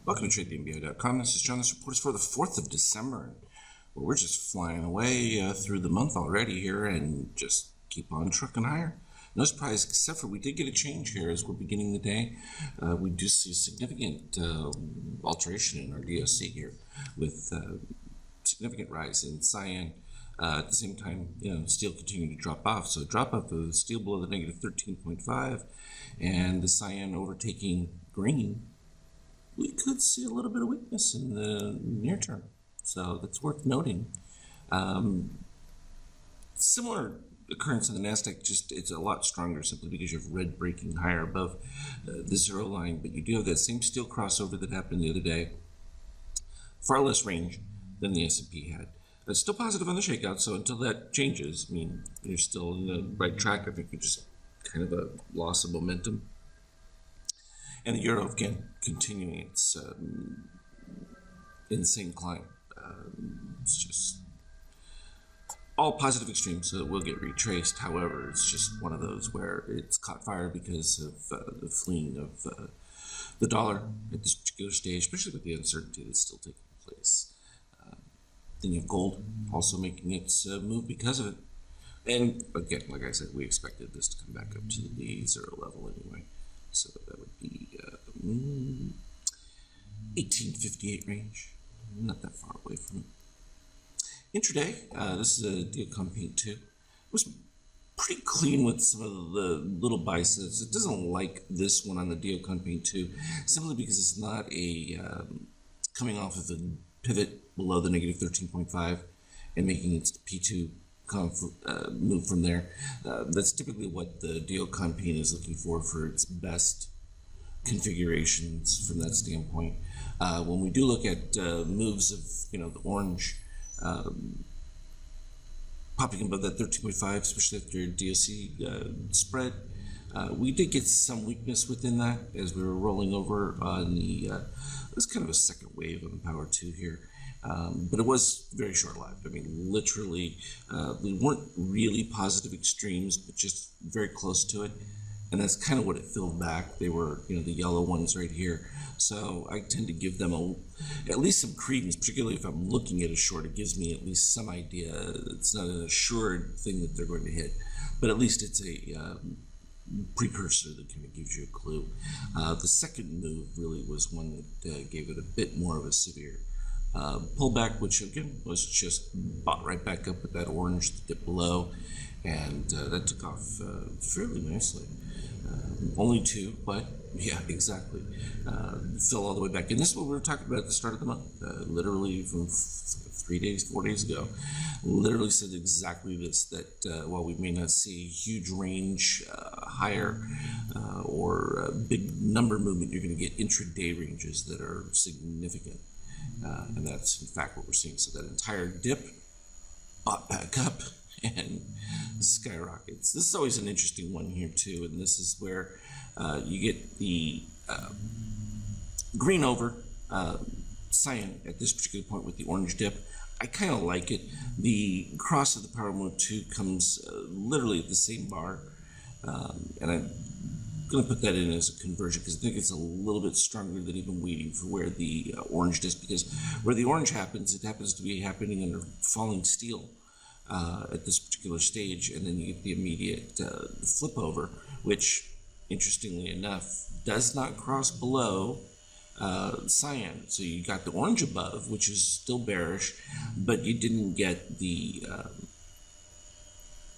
Welcome to TradeTheMBA.com. This is John. This report is for the 4th of December. Well, we're just flying away through the month already here and just keep on trucking higher. No surprise, except for we did get a change here as we're beginning the day. We do see a significant alteration in our DOC here with significant rise in cyan. At the same time, steel continuing to drop off. So drop off of steel below the negative 13.5 and the cyan overtaking green. We could see a little bit of weakness in the near term. So that's worth noting. Similar occurrence in the NASDAQ, just it's a lot stronger simply because you have red breaking higher above the zero line, but you do have that same steel crossover that happened the other day. Far less range than the S&P had. It's still positive on the shakeout, so until that changes, I mean, you're still in the right track. I think you're just kind of a loss of momentum. And the euro, again, continuing its insane climb. It's just all positive extremes, so it will get retraced. However, it's just one of those where it's caught fire because of the fleeing of the dollar at this particular stage, especially with the uncertainty that's still taking place. Then you have gold also making its move because of it. And again, like I said, we expected this to come back up to the zero level anyway. So that would be 1858 range, not that far away from it. Intraday, this is a Deocom Paint 2. It was pretty clean with some of the little biceps. It doesn't like this one on the Deocom Paint 2, simply because it's not a coming off of the pivot below the negative 13.5 and making its P2 move from there. That's typically what the Deocom Paint is looking for its best configurations from that standpoint. When we do look at moves of the orange popping above that 13.5, especially after DOC spread, we did get some weakness within that as we were rolling over on the it was kind of a second wave on the Power 2 here. But it was very short-lived. I mean, literally, we weren't really positive extremes, but just very close to it. And that's kind of what it filled back. They were, the yellow ones right here. So I tend to give them at least some credence, particularly if I'm looking at a short. It gives me at least some idea. It's not an assured thing that they're going to hit, but at least it's a precursor that kind of gives you a clue. The second move really was one that gave it a bit more of a severe pullback, which again was just bought right back up with that orange dip below, and that took off fairly nicely. Only two, but yeah, exactly. Fell all the way back. And this is what we were talking about at the start of the month, literally from 4 days ago. Literally said exactly this, that while we may not see a huge range higher or big number movement, you're going to get intraday ranges that are significant. And that's in fact what we're seeing. So that entire dip bought back up and skyrockets. This is always an interesting one here too, and this is where you get the green over cyan at this particular point with the orange dip. I kind of like it. The cross of the Power Mode 2 comes literally at the same bar, and I'm going to put that in as a conversion because I think it's a little bit stronger than even waiting for where the orange is, because where the orange happens, it happens to be happening under falling steel at this particular stage, and then you get the immediate flip over, which interestingly enough does not cross below cyan. So you got the orange above, which is still bearish, but you didn't get the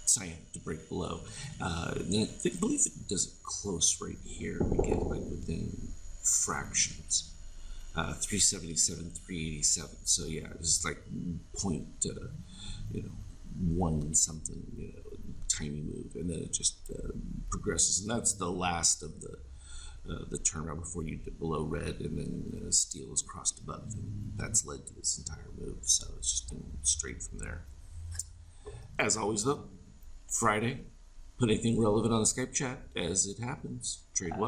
cyan to break below. And I believe it does it close right here, again, like within fractions. 377, 387. So yeah, it's like point, one something, tiny move, and then it just progresses, and that's the last of the turnaround before you dip below red, and then steel is crossed above, and that's led to this entire move. So it's just been straight from there. As always, though, Friday, put anything relevant on the Skype chat as it happens. Trade well.